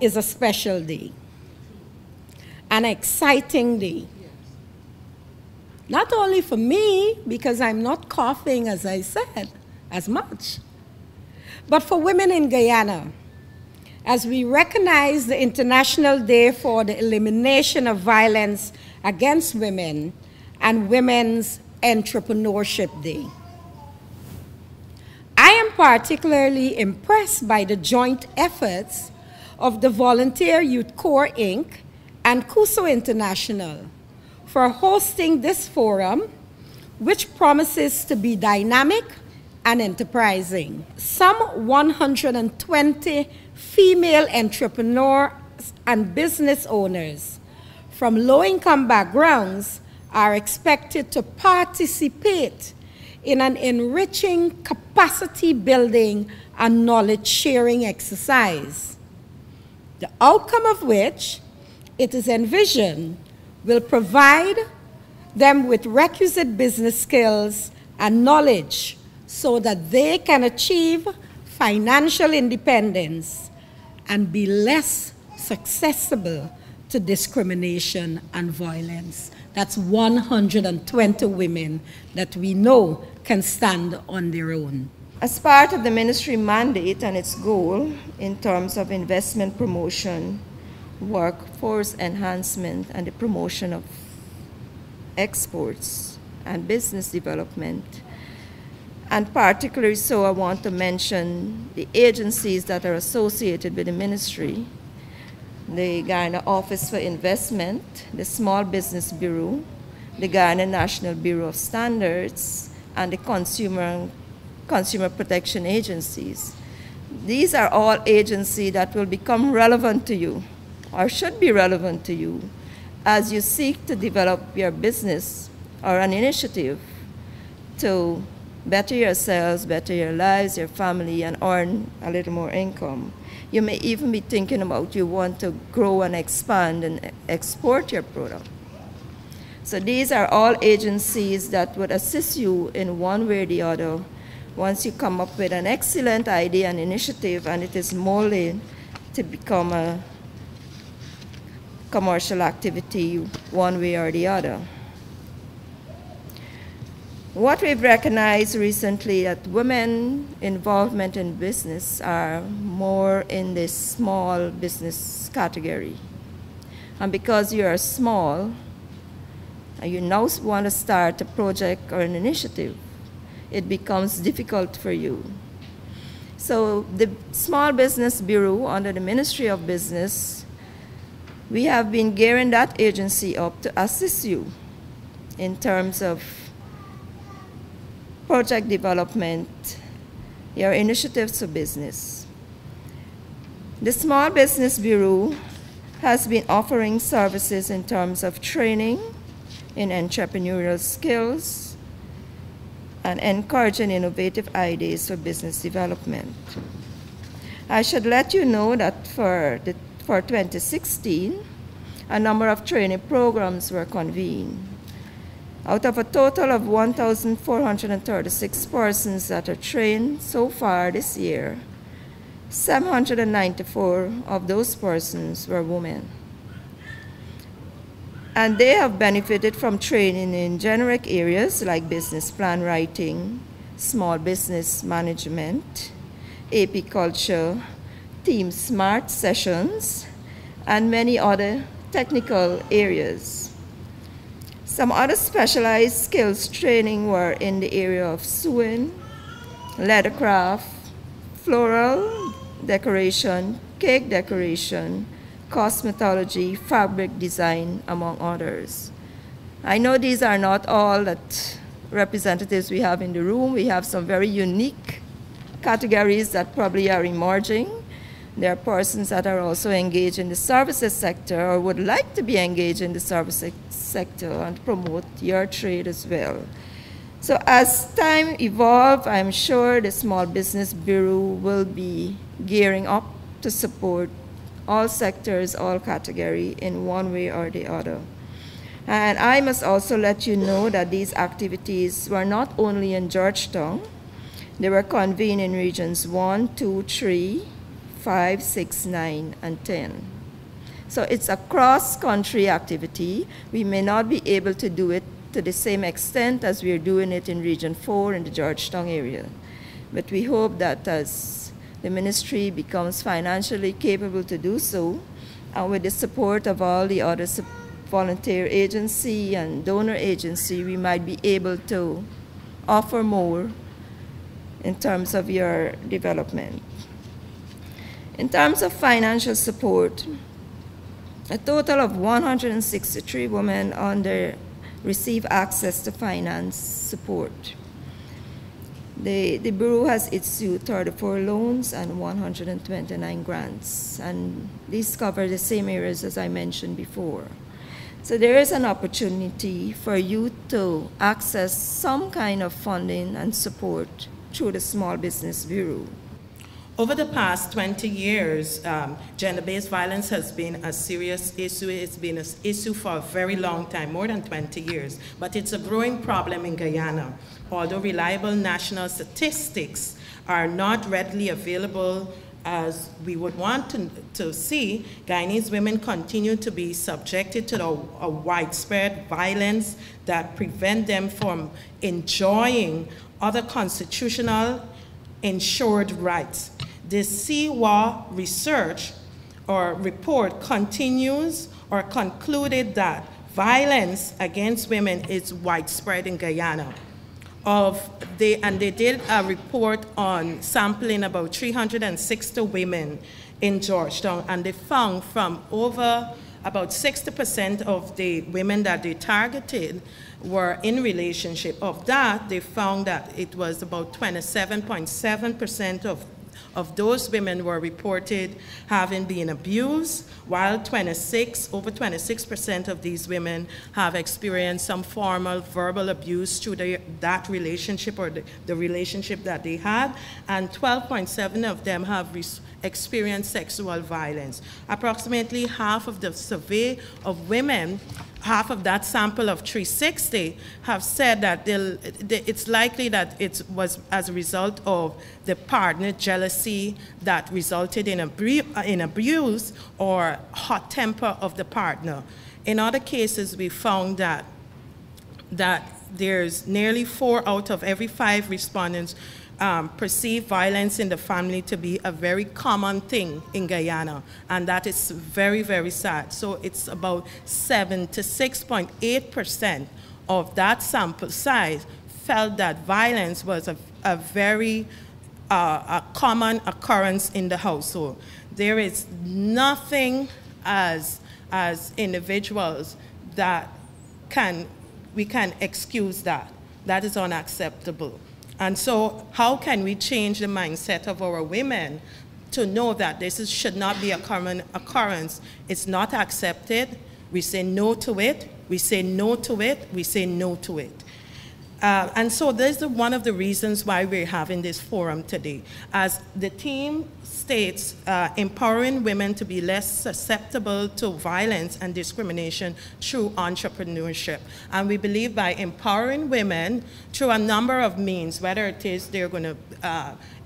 is a special day, an exciting day. Not only for me, because I'm not coughing, as I said, as much, but for women in Guyana, as we recognize the International Day for the Elimination of Violence Against Women and Women's Entrepreneurship Day. I am particularly impressed by the joint efforts of the Volunteer Youth Corps, Inc. and CUSO International for hosting this forum, which promises to be dynamic and enterprising. Some 120 female entrepreneurs and business owners from low-income backgrounds are expected to participate in an enriching capacity building and knowledge sharing exercise, the outcome of which it is envisioned will provide them with requisite business skills and knowledge so that they can achieve financial independence and be less susceptible to discrimination and violence. That's 120 women that we know can stand on their own. As part of the ministry mandate and its goal in terms of investment promotion, workforce enhancement, and the promotion of exports and business development, and particularly so I want to mention the agencies that are associated with the ministry: the Guyana Office for Investment, the Small Business Bureau, the Guyana National Bureau of Standards, and the Consumer Protection Agencies. These are all agencies that will become relevant to you, or should be relevant to you, as you seek to develop your business or an initiative to better yourselves, better your lives, your family, and earn a little more income. You may even be thinking about you want to grow and expand and export your product. So these are all agencies that would assist you in one way or the other once you come up with an excellent idea and initiative and it is molded to become a commercial activity one way or the other. What we've recognized recently that women involvement in business are more in this small business category. And because you are small, and you now want to start a project or an initiative, it becomes difficult for you. So the Small Business Bureau under the Ministry of Business, we have been gearing that agency up to assist you in terms of project development, your initiatives for business. The Small Business Bureau has been offering services in terms of training in entrepreneurial skills and encouraging innovative ideas for business development. I should let you know that for 2016, a number of training programs were convened. Out of a total of 1,436 persons that are trained so far this year, 794 of those persons were women. And they have benefited from training in generic areas like business plan writing, small business management, AP culture, Team Smart sessions, and many other technical areas. Some other specialized skills training were in the area of sewing, leathercraft, floral decoration, cake decoration, cosmetology, fabric design, among others. I know these are not all that representatives we have in the room. We have some very unique categories that probably are emerging. There are persons that are also engaged in the services sector or would like to be engaged in the services sector and promote your trade as well. So as time evolves, I'm sure the Small Business Bureau will be gearing up to support all sectors, all categories in one way or the other. And I must also let you know that these activities were not only in Georgetown, they were convened in regions 1, 2, 3, 5, 6, 9, and 10. So it's a cross-country activity. We may not be able to do it to the same extent as we're doing it in Region 4 in the Georgetown area. But we hope that as the ministry becomes financially capable to do so, and with the support of all the other volunteer agency and donor agency, we might be able to offer more in terms of your development. In terms of financial support, a total of 163 women receive access to finance support. The Bureau has issued 34 loans and 129 grants, and these cover the same areas as I mentioned before. So there is an opportunity for youth to access some kind of funding and support through the Small Business Bureau. Over the past 20 years, gender-based violence has been a serious issue. It's been an issue for a very long time, more than 20 years. But it's a growing problem in Guyana. Although reliable national statistics are not readily available as we would want to see, Guyanese women continue to be subjected to a widespread violence that prevent them from enjoying other constitutional ensured rights. The CWA research or report continues or concluded that violence against women is widespread in Guyana. And they did a report on sampling about 360 women in Georgetown, and they found from over about 60% of the women that they targeted were in relationship. Of that, they found that it was about 27.7% of those women were reported having been abused, while over 26% of these women have experienced some formal verbal abuse through that relationship or the relationship that they had, and 12.7% of them have experienced sexual violence. Approximately half of the survey of women, half of that sample of 360 have said that it's likely that it was as a result of the partner jealousy that resulted in abuse or hot temper of the partner. In other cases, we found that there's nearly 4 out of every 5 respondents perceive violence in the family to be a very common thing in Guyana, and that is very, very sad. So it's about 76.8% of that sample size felt that violence was a very common occurrence in the household. There is nothing as individuals that we can excuse that. That is unacceptable. And so how can we change the mindset of our women to know that this should not be a common occurrence? It's not accepted. We say no to it. We say no to it. We say no to it. And so this is one of the reasons why we're having this forum today. As the theme states, empowering women to be less susceptible to violence and discrimination through entrepreneurship. And we believe by empowering women through a number of means, whether it is they're going to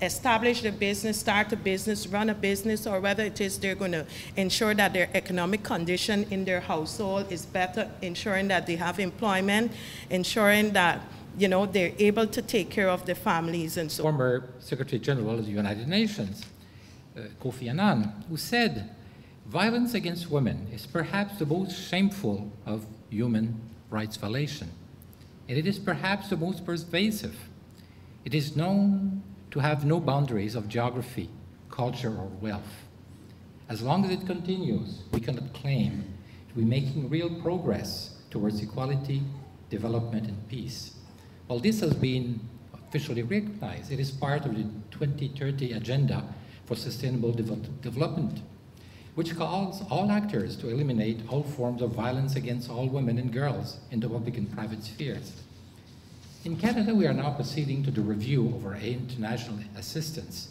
establish a business, start a business, run a business, or whether it is they're going to ensure that their economic condition in their household is better, ensuring that they have employment, ensuring that they're able to take care of their families and so on. Former Secretary General of the United Nations, Kofi Annan, who said, violence against women is perhaps the most shameful of human rights violation, and it is perhaps the most pervasive. It is known to have no boundaries of geography, culture, or wealth. As long as it continues, we cannot claim to be making real progress towards equality, development, and peace. While this has been officially recognized, it is part of the 2030 Agenda for Sustainable Development, which calls all actors to eliminate all forms of violence against all women and girls in the public and private spheres. In Canada, we are now proceeding to the review of our international assistance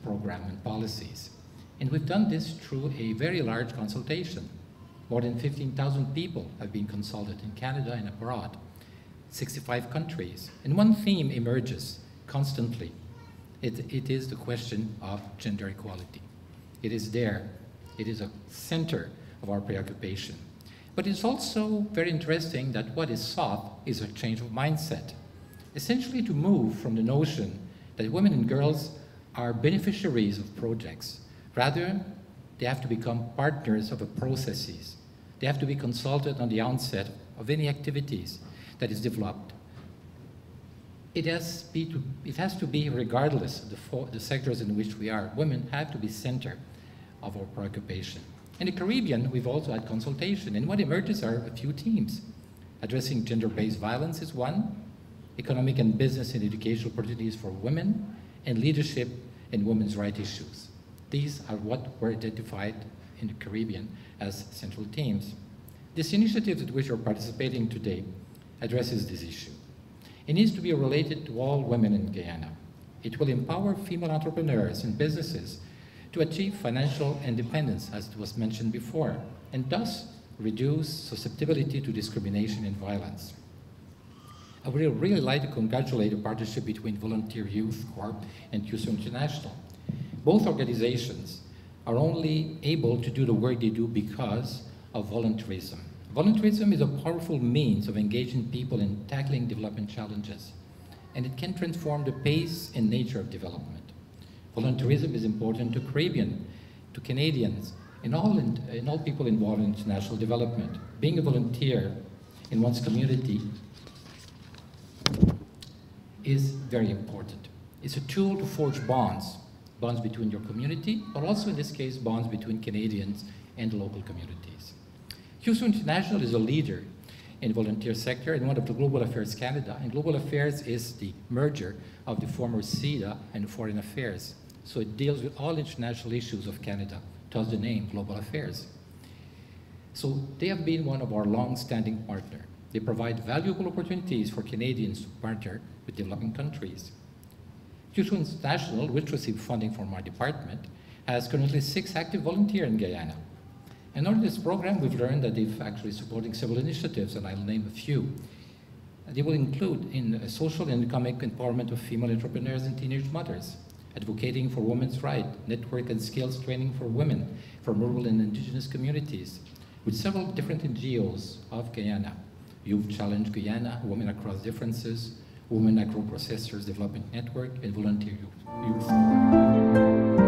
program and policies. And we've done this through a very large consultation. More than 15,000 people have been consulted in Canada and abroad, 65 countries. And one theme emerges constantly. it is the question of gender equality. It is there. It is a center of our preoccupation. But it's also very interesting that what is sought is a change of mindset, essentially to move from the notion that women and girls are beneficiaries of projects. Rather, they have to become partners of the processes. They have to be consulted on the onset of any activities that is developed. It has to be regardless of the sectors in which we are. Women have to be center of our preoccupation. In the Caribbean, we've also had consultation, and what emerges are a few themes. Addressing gender-based violence is one, economic and business and educational opportunities for women, and leadership and women's rights issues. These are what were identified in the Caribbean as central themes. This initiative at which we're participating today addresses this issue. It needs to be related to all women in Guyana. It will empower female entrepreneurs and businesses to achieve financial independence, as it was mentioned before, and thus reduce susceptibility to discrimination and violence. I would really like to congratulate the partnership between Volunteer Youth Corp and CUSO International. Both organizations are only able to do the work they do because of volunteerism. Volunteerism is a powerful means of engaging people in tackling development challenges, and it can transform the pace and nature of development. Volunteerism is important to Caribbean, to Canadians, and all people involved in international development. Being a volunteer in one's community is very important. It's a tool to forge bonds between your community, but also in this case, bonds between Canadians and the local communities. CUSO International is a leader in the volunteer sector and one of the Global Affairs Canada, and Global Affairs is the merger of the former CEDA and Foreign Affairs. So it deals with all international issues of Canada, thus the name Global Affairs. So they have been one of our long-standing partners. They provide valuable opportunities for Canadians to partner with developing countries. CUSO International, which received funding from our department, has currently 6 active volunteers in Guyana. And under this program, we've learned that they've actually supporting several initiatives, and I'll name a few. They will include in social and economic empowerment of female entrepreneurs and teenage mothers, advocating for women's rights, network and skills training for women from rural and indigenous communities, with several different NGOs of Guyana. Youth Challenge Guyana, Women Across Differences, Women Agro-Processors Development Network, and Volunteer Youth.